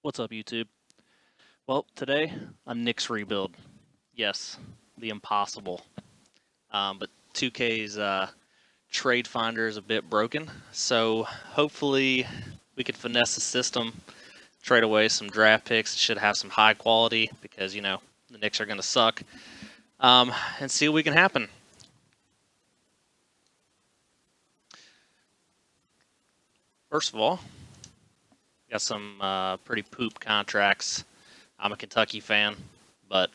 What's up, YouTube? Well, today, a Knicks rebuild. Yes, the impossible. But 2K's trade finder is a bit broken, so hopefully we can finesse the system, trade away some draft picks. It should have some high quality because, the Knicks are going to suck, and see what we can happen. First of all, got some pretty poop contracts. I'm a Kentucky fan, but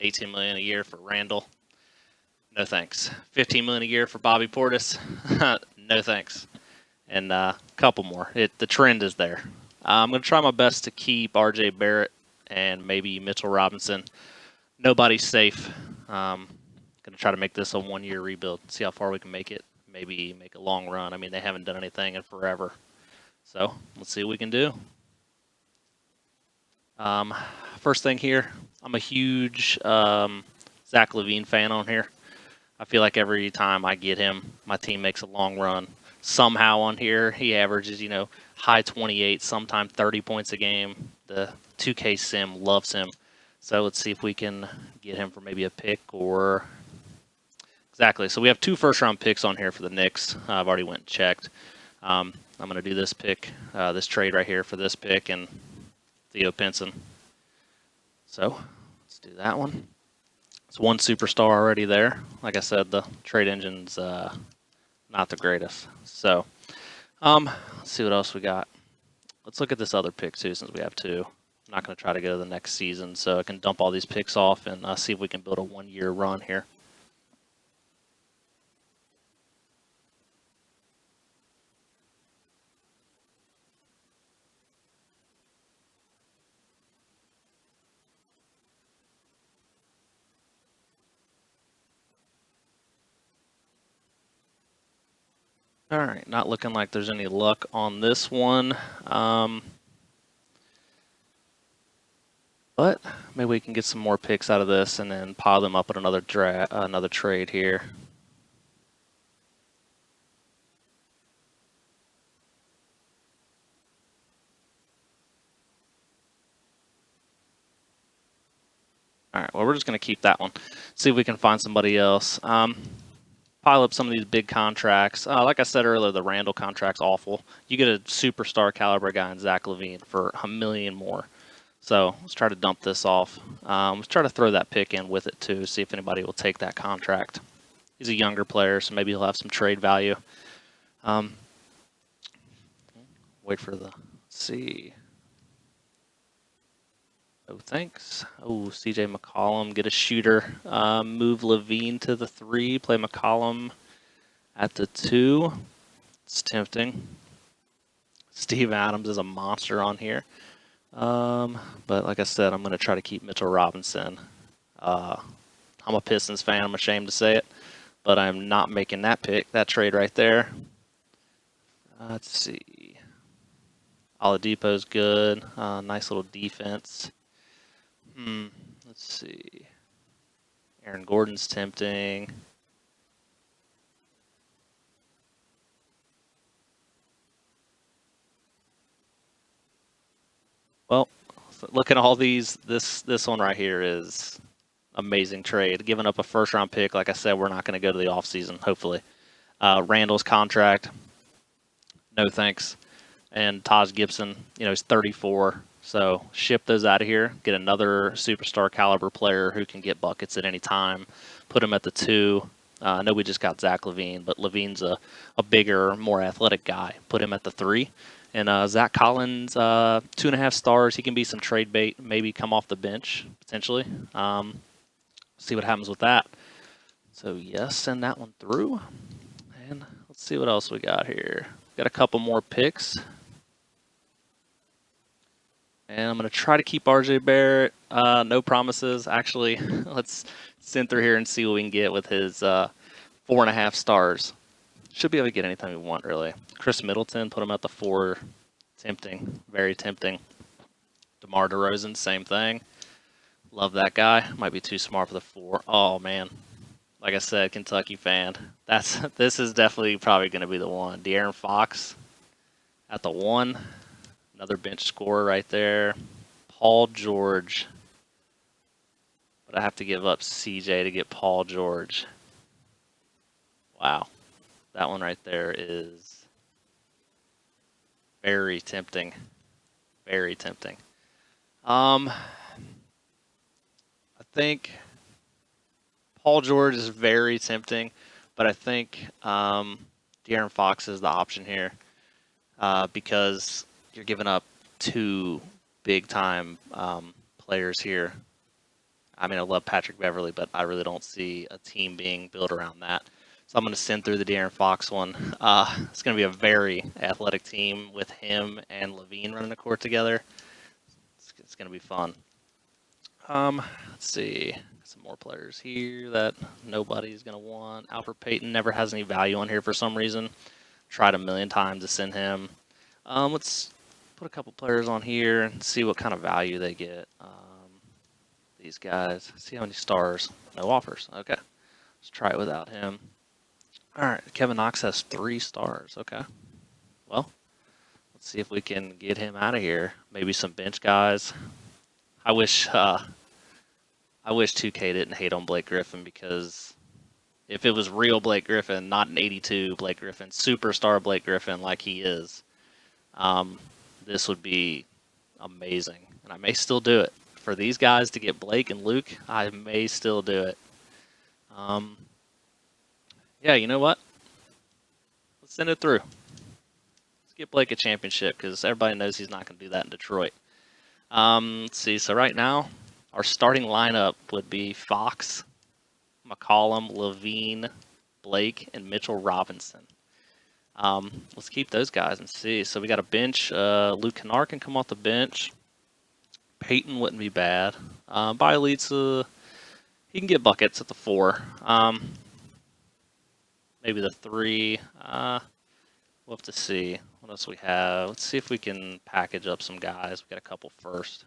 18 million a year for Randall. No thanks. 15 million a year for Bobby Portis. No thanks. And a couple more. The trend is there. I'm going to try my best to keep R.J. Barrett and maybe Mitchell Robinson. Nobody's safe. Going to try to make this a one-year rebuild. See how far we can make it. Maybe make a long run. I mean, they haven't done anything in forever. So let's see what we can do. First thing here, I'm a huge Zach LaVine fan on here. I feel like every time I get him, my team makes a long run. Somehow on here, he averages, high 28, sometimes 30 points a game. The 2K sim loves him. So let's see if we can get him for maybe a pick or... Exactly. So we have 2 first-round picks on here for the Knicks. I've already went and checked. I'm going to do this pick, this trade right here for this pick and Theo Pinson. So let's do that one. It's 1 superstar already there. Like I said, the trade engine's not the greatest. So, let's see what else we got. Let's look at this other pick too, since we have 2. I'm not going to try to go to the next season, so I can dump all these picks off and see if we can build a 1-year run here. All right, not looking like there's any luck on this one. But maybe we can get some more picks out of this and then pile them up at another trade here. All right, well, we're just going to keep that one. See if we can find somebody else. Pile up some of these big contracts. Like I said earlier, the Randall contract's awful. You get a superstar caliber guy in Zach LaVine for $1 million more. So let's try to dump this off. Let's try to throw that pick in with it too, see if anybody will take that contract. He's a younger player, so maybe he'll have some trade value. Wait for the, let's see. Oh, thanks. Oh, CJ McCollum, get a shooter. Move LaVine to the 3, play McCollum at the 2. It's tempting. Steve Adams is a monster on here. But like I said, I'm going to try to keep Mitchell Robinson. I'm a Pistons fan, I'm ashamed to say it, but I'm not making that pick, that trade right there. Let's see. Oladipo's good. Nice little defense. Let's see. Aaron Gordon's tempting. Well, look at all these. This one right here is amazing trade. Giving up a first-round pick, like I said, we're not going to go to the offseason, hopefully. Randall's contract, no thanks. And Taj Gibson, he's 34. So ship those out of here. Get another superstar caliber player who can get buckets at any time. Put him at the 2. I know we just got Zach LaVine, but LaVine's a bigger, more athletic guy. Put him at the 3. And Zach Collins, 2.5 stars. He can be some trade bait, maybe come off the bench, potentially. See what happens with that. So, yes, send that one through. And let's see what else we got here. Got a couple more picks. And I'm going to try to keep RJ Barrett. No promises. Actually, let's send through here and see what we can get with his 4.5 stars. Should be able to get anything we want, really. Chris Middleton, put him at the 4. Tempting. Very tempting. DeMar DeRozan, same thing. Love that guy. Might be too smart for the 4. Oh, man. Like I said, Kentucky fan. This is definitely probably going to be the one. De'Aaron Fox at the 1. Another bench scorer right there. Paul George. But I have to give up CJ to get Paul George. Wow. That one right there is very tempting. Very tempting. I think Paul George is very tempting, but I think De'Aaron Fox is the option here because you're giving up two big-time players here. I mean, I love Patrick Beverley, but I really don't see a team being built around that. So I'm going to send through the De'Aaron Fox one. It's going to be a very athletic team with him and Levine running the court together. It's going to be fun. Let's see. Some more players here that nobody's going to want. Alfred Payton never has any value on here for some reason. Tried a million times to send him. Let's put a couple players on here and see what kind of value they get. These guys. See how many stars. No offers. Okay. Let's try it without him. All right. Kevin Knox has 3 stars. Okay. Well, let's see if we can get him out of here. Maybe some bench guys. I wish 2K didn't hate on Blake Griffin, because if it was real Blake Griffin, not an 82 Blake Griffin, superstar Blake Griffin like he is, this would be amazing. And I may still do it. For these guys to get Blake and Luke, I may still do it. Yeah, you know what? Let's send it through. Let's get Blake a championship, because everybody knows he's not going to do that in Detroit. Let's see. So right now, our starting lineup would be Fox, McCollum, Levine, Blake, and Mitchell Robinson. Let's keep those guys and see. So we got a bench. Luke Kennard can come off the bench. Peyton wouldn't be bad. Bielitsa, he can get buckets at the 4. Maybe the 3. We'll have to see what else we have. Let's see if we can package up some guys. We got a couple first.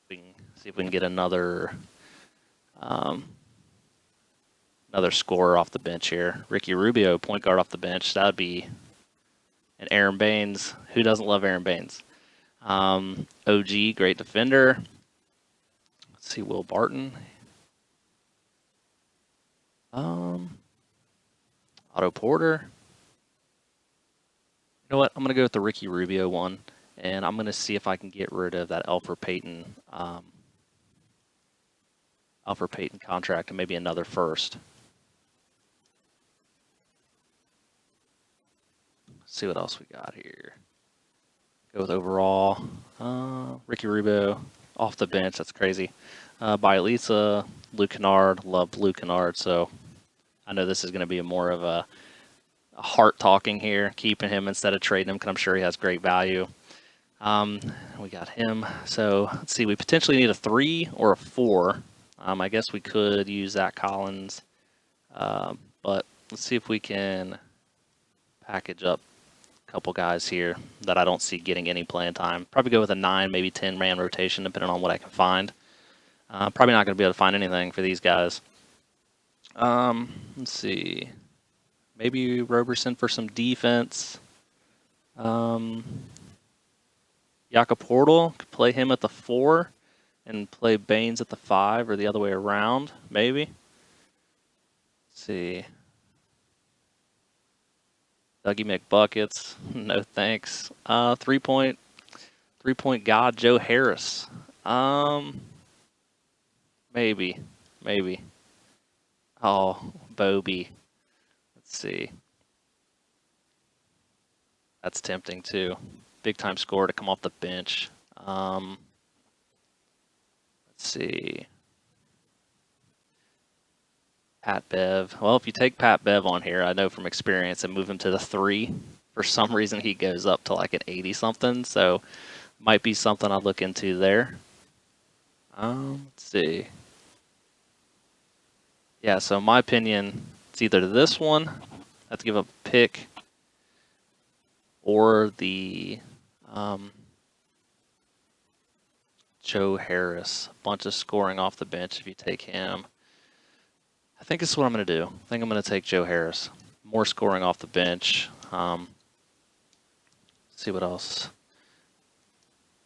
We can see if we can get another scorer off the bench here. Ricky Rubio, point guard off the bench. That would be. And Aaron Baines. Who doesn't love Aaron Baines? OG, great defender. Let's see, Will Barton. Otto Porter. You know what? I'm going to go with the Ricky Rubio one, and I'm going to see if I can get rid of that Alfred Payton contract and maybe another first. Let's see what else we got here. Go with overall. Ricky Rubio off the bench. That's crazy. Bielitsa, Luke Kennard. Love Luke Kennard. So I know this is going to be more of a heart talking here, keeping him instead of trading him, because I'm sure he has great value. We got him. So let's see. We potentially need a 3 or a 4. I guess we could use Zach Collins. But let's see if we can package up couple guys here that I don't see getting any playing time. Probably go with a 9, maybe 10-man rotation, depending on what I can find. Probably not going to be able to find anything for these guys. Let's see. Maybe Roberson for some defense. Jakob Portal, could play him at the 4 and play Baines at the 5, or the other way around, maybe. Let's see. Dougie McBuckets, no thanks. 3-point god Joe Harris. Maybe. Oh, Bobby. Let's see. That's tempting too. Big time scorer to come off the bench. Let's see. Pat Bev. Well, if you take Pat Bev on here, I know from experience, and move him to the 3, for some reason he goes up to like an 80-something. So might be something I'll look into there. Let's see. Yeah, so in my opinion, it's either this one, I have to give up a pick, or the Joe Harris. A bunch of scoring off the bench if you take him. I think this is what I'm going to do. I think I'm going to take Joe Harris. More scoring off the bench. see what else.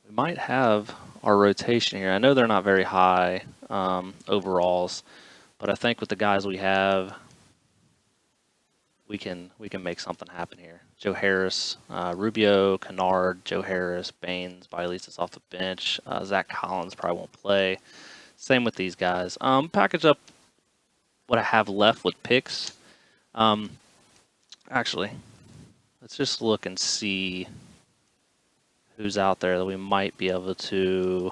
We might have our rotation here. I know they're not very high overalls, but I think with the guys we have, we can make something happen here. Joe Harris, Rubio, Kennard, Joe Harris, Baines, Bialis off the bench. Zach Collins probably won't play. Same with these guys. Package up what I have left with picks. Actually, let's just look and see who's out there that we might be able to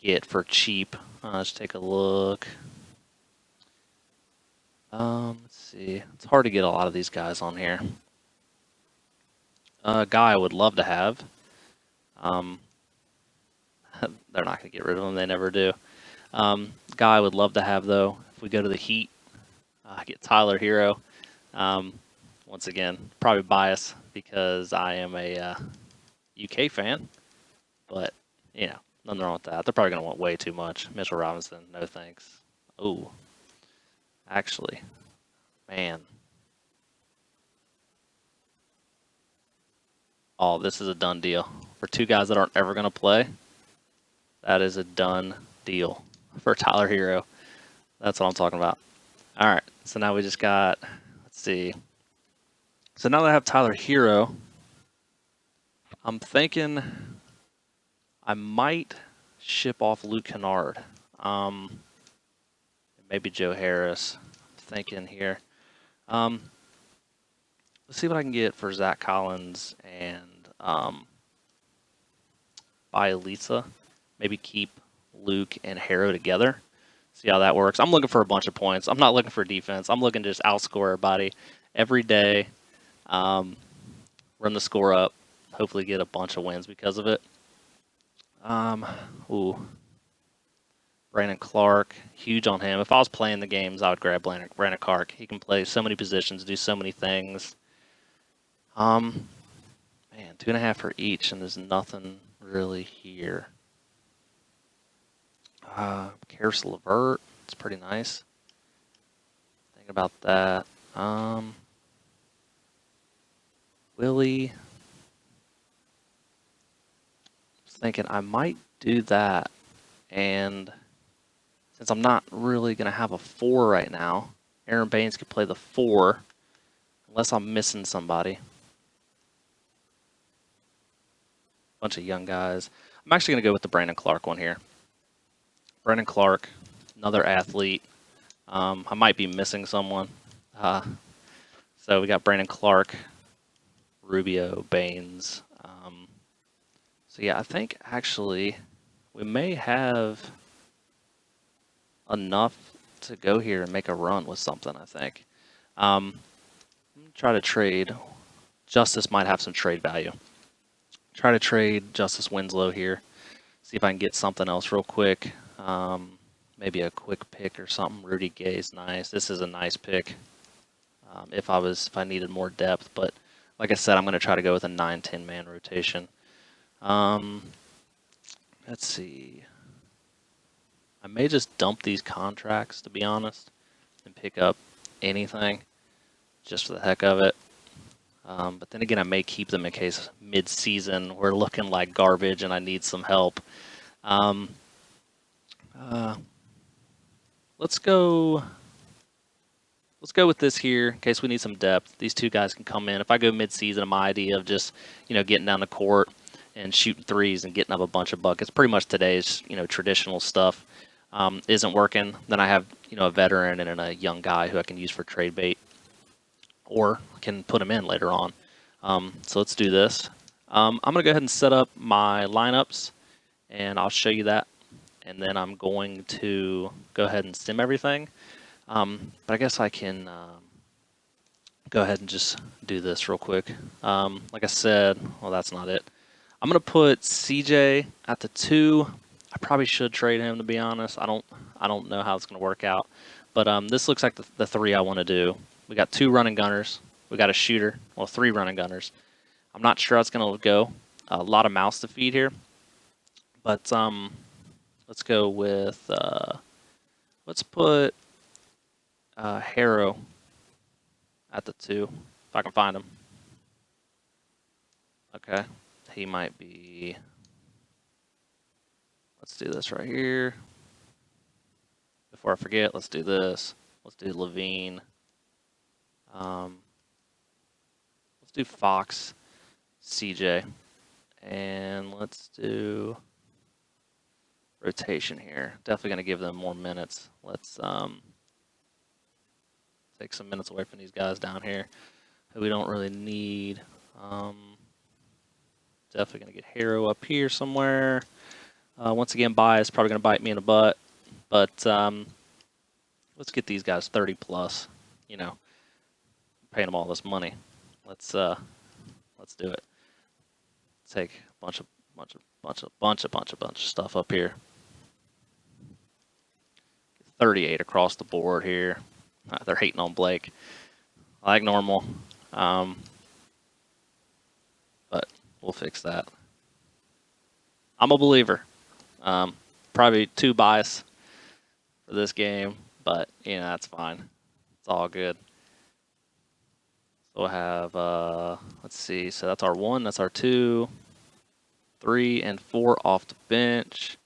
get for cheap. Let's take a look. Let's see. It's hard to get a lot of these guys on here. A guy I would love to have. They're not going to get rid of him. They never do. Guy I would love to have, though, if we go to the Heat, get Tyler Hero. Once again, probably biased because I am a UK fan, but, you know, nothing wrong with that. They're probably going to want way too much. Mitchell Robinson, no thanks. Oh, actually, man. Oh, this is a done deal. For two guys that aren't ever going to play, that is a done deal for Tyler Hero. That's what I'm talking about. All right, so now we just got, let's see. So now that I have Tyler Hero, I'm thinking I might ship off Luke Kennard. Maybe Joe Harris. I'm thinking here. Let's see what I can get for Zach Collins and Bialisa. Maybe keep Luke and Harrow together. See how that works. I'm looking for a bunch of points. I'm not looking for defense. I'm looking to just outscore everybody every day. Run the score up. Hopefully get a bunch of wins because of it. Brandon Clark, huge on him. If I was playing the games, I would grab Brandon Clark. He can play so many positions, do so many things. Man, 2.5 for each, and there's nothing really here. Karis LeVert, it's pretty nice. Think about that. Willie. I was thinking I might do that, and since I'm not really going to have a 4 right now, Aaron Baines could play the 4, unless I'm missing somebody. Bunch of young guys. I'm actually going to go with the Brandon Clark one here. Brandon Clark, another athlete. I might be missing someone. So we got Brandon Clark, Rubio, Baines. So yeah, I think actually we may have enough to go here and make a run with something, I think. I'm going to try to trade. Justice might have some trade value. Try to trade Justice Winslow here. See if I can get something else real quick. Maybe a quick pick or something. Rudy Gay's nice. This is a nice pick. If I needed more depth, but like I said, I'm going to try to go with a 9-10 man rotation. Let's see. I may just dump these contracts, to be honest, and pick up anything just for the heck of it. But then again, I may keep them in case mid-season we're looking like garbage and I need some help. Let's go with this here in case we need some depth. These two guys can come in. If I go mid-season, my idea of just, getting down the court and shooting threes and getting up a bunch of buckets, pretty much today's, traditional stuff, isn't working. Then I have, a veteran and a young guy who I can use for trade bait or can put him in later on. So let's do this. I'm going to go ahead and set up my lineups, and I'll show you that. And then I'm going to go ahead and sim everything. But I guess I can go ahead and just do this real quick. Like I said, well, that's not it. I'm going to put CJ at the 2. I probably should trade him, to be honest. I don't know how it's going to work out. But this looks like the 3 I want to do. We got 2 running gunners. We got a shooter. Well, 3 running gunners. I'm not sure how it's going to go. A lot of mouths to feed here. But let's go with, let's put Harrow at the 2, if I can find him. Okay. He might be. Let's do this right here. Before I forget, let's do this. Let's do Levine. Let's do Fox, CJ, and let's do rotation here. Definitely going to give them more minutes. Let's take some minutes away from these guys down here who we don't really need. Definitely going to get Harrow up here somewhere. Once again, bias probably going to bite me in the butt, but let's get these guys 30 plus. You know, paying them all this money. Let's do it. Take a bunch of stuff up here. 38 across the board here. They're hating on Blake, like normal, but we'll fix that. I'm a believer. Probably too biased for this game, but you know that's fine. It's all good. So we'll have let's see. So that's our 1. That's our 2, 3, and 4 off the bench.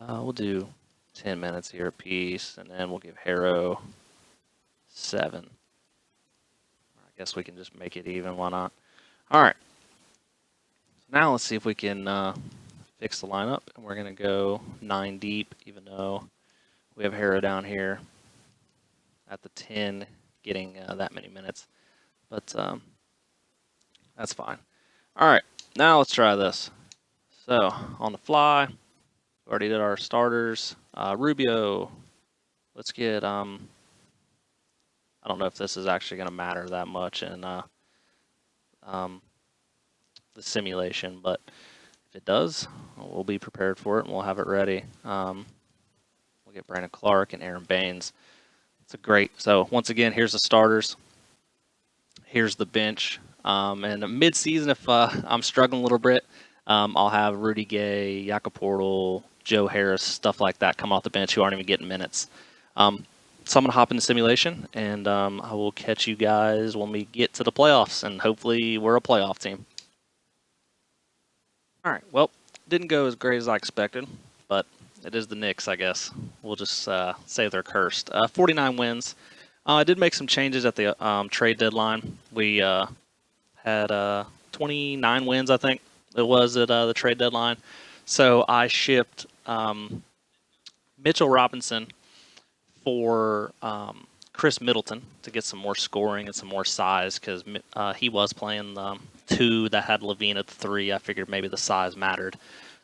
We'll do 10 minutes here apiece, and then we'll give Harrow 7. I guess we can just make it even. Why not? All right. So now let's see if we can fix the lineup, and we're going to go 9 deep, even though we have Harrow down here at the 10 getting that many minutes. But that's fine. All right. Now let's try this. So on the fly, we already did our starters. Rubio. Let's get I don't know if this is actually going to matter that much in the simulation, but if it does, we'll be prepared for it and we'll have it ready. We'll get Brandon Clark and Aaron Baines. It's a great. So once again, here's the starters. Here's the bench. And mid-season, if I'm struggling a little bit, I'll have Rudy Gay, Jakob Portal, Joe Harris, stuff like that come off the bench who aren't even getting minutes. So I'm going to hop into simulation, and I will catch you guys when we get to the playoffs, and hopefully we're a playoff team. All right, well, didn't go as great as I expected, but it is the Knicks, I guess. We'll just say they're cursed. 49 wins. I did make some changes at the trade deadline. We had 29 wins, I think it was at the trade deadline. So I shipped Mitchell Robinson for Chris Middleton to get some more scoring and some more size because he was playing the 2 that had Levine at the 3. I figured maybe the size mattered.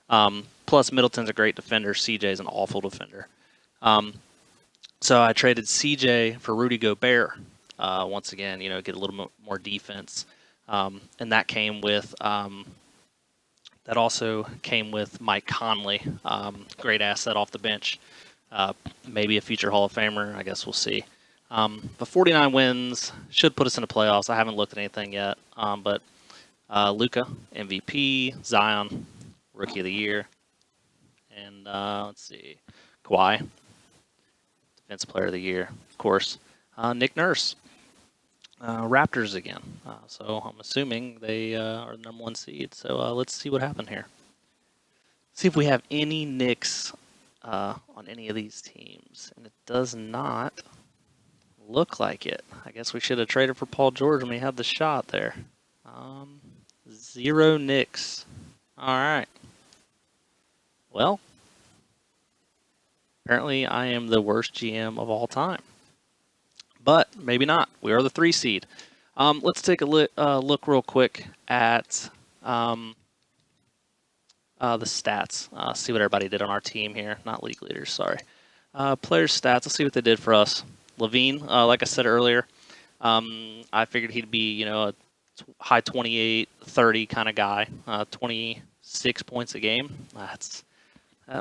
Plus, Middleton's a great defender. CJ's an awful defender. So I traded CJ for Rudy Gobert. Once again, you know, get a little more defense. And that came with that also came with Mike Conley, great asset off the bench. Maybe a future Hall of Famer. I guess we'll see. But 49 wins should put us in the playoffs. I haven't looked at anything yet. But Luka, MVP, Zion, Rookie of the Year, and let's see, Kawhi, Defensive Player of the Year, of course. Nick Nurse, Raptors again. So I'm assuming they are the number 1 seed. So let's see what happened here. See if we have any Knicks on any of these teams, and it does not look like it. I guess we should have traded for Paul George when we had the shot there. 0 Knicks. All right. Well, apparently I am the worst GM of all time. But maybe not. We are the 3 seed. Let's take a look real quick at the stats. See what everybody did on our team here. Not league leaders, sorry. Players' stats. Let's see what they did for us. Levine, like I said earlier, I figured he'd be, you know, a high 28, 30 kind of guy. 26 points a game. That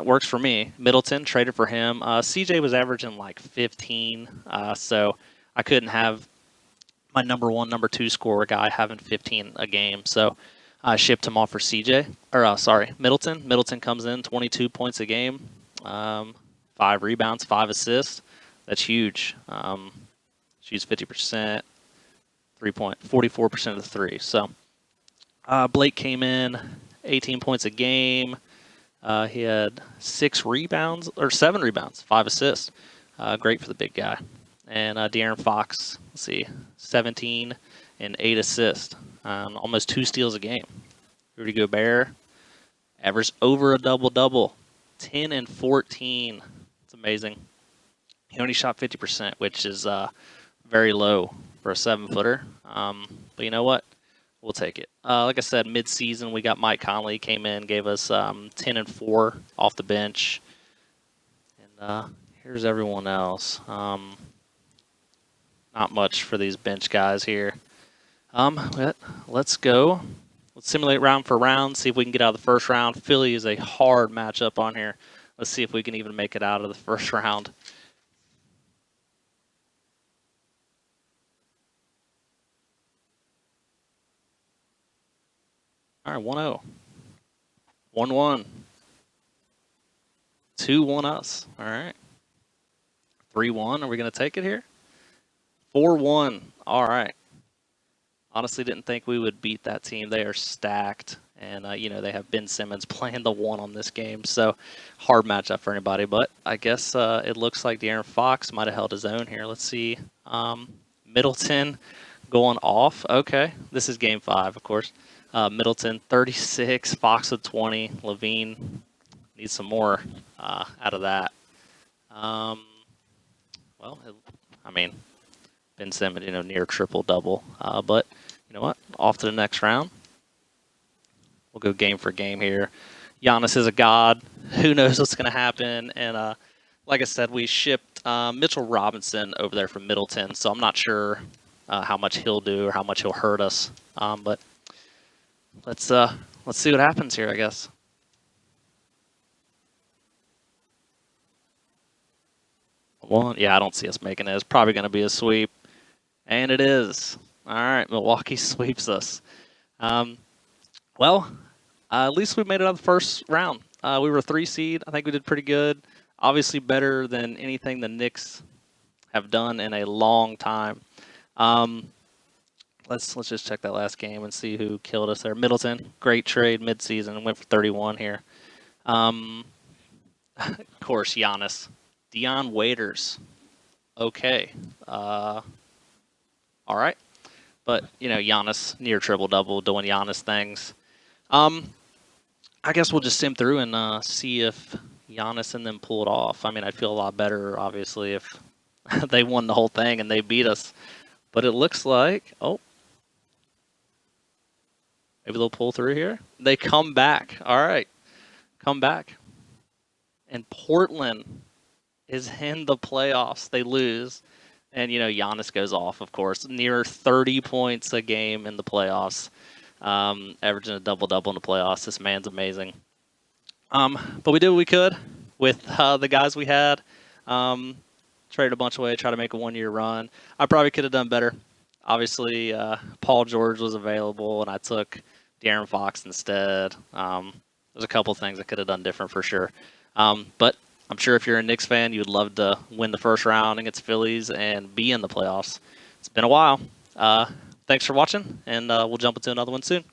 works for me. Middleton, traded for him. CJ was averaging like 15, so I couldn't have my number 1, number 2 scorer guy having 15 a game. So I shipped him off for Middleton. Middleton comes in 22 points a game, 5 rebounds, 5 assists. That's huge. Shoots 50%, 44% of the 3. So Blake came in 18 points a game. He had 7 rebounds, 5 assists. Great for the big guy. And De'Aaron Fox, let's see, 17 and 8 assists, almost 2 steals a game. Rudy Gobert averaged over a double-double, 10 and 14. It's amazing. He only shot 50%, which is very low for a 7-footer. But you know what? We'll take it. Like I said, mid-season, we got Mike Conley came in, gave us 10 and 4 off the bench. And here's everyone else. Not much for these bench guys here. Let's go. Let's simulate round for round, see if we can get out of the first round. Philly is a hard matchup on here. Let's see if we can even make it out of the first round. All right, 1-0. 1-1. 2-1 us. All right. 3-1. Are we going to take it here? 4-1. All right. Honestly, didn't think we would beat that team. They are stacked. And, they have Ben Simmons playing the 1 on this game. So, hard matchup for anybody. But I guess it looks like De'Aaron Fox might have held his own here. Let's see. Middleton going off. Okay. This is game 5, of course. Middleton, 36. Fox with 20. Levine needs some more out of that. Ben Simmons, near triple-double. But you know what? Off to the next round. We'll go game for game here. Giannis is a god. Who knows what's going to happen? And like I said, we shipped Mitchell Robinson over there from Middleton, so I'm not sure how much he'll do or how much he'll hurt us. But let's see what happens here, I guess. Yeah, I don't see us making it. It's probably going to be a sweep. And it is. All right, Milwaukee sweeps us. At least we made it out of the first round. We were a 3 seed. I think we did pretty good. Obviously better than anything the Knicks have done in a long time. Let's just check that last game and see who killed us there. Middleton, great trade midseason. Went for 31 here. Of course, Giannis. Dion Waiters. Okay. All right. But, Giannis, near triple-double, doing Giannis things. I guess we'll just sim through and see if Giannis and them pull it off. I mean, I'd feel a lot better, obviously, if they won the whole thing and they beat us. But it looks like, maybe they'll pull through here. They come back. All right. Come back. And Portland is in the playoffs. They lose. And, Giannis goes off, of course. Near 30 points a game in the playoffs. Averaging a double-double in the playoffs. This man's amazing. But we did what we could with the guys we had. Traded a bunch away, tried to make a 1-year run. I probably could have done better. Obviously, Paul George was available, and I took De'Aaron Fox instead. There's a couple things I could have done different for sure. But I'm sure if you're a Knicks fan, you'd love to win the first round against Phillies and be in the playoffs. It's been a while. Thanks for watching, and we'll jump into another one soon.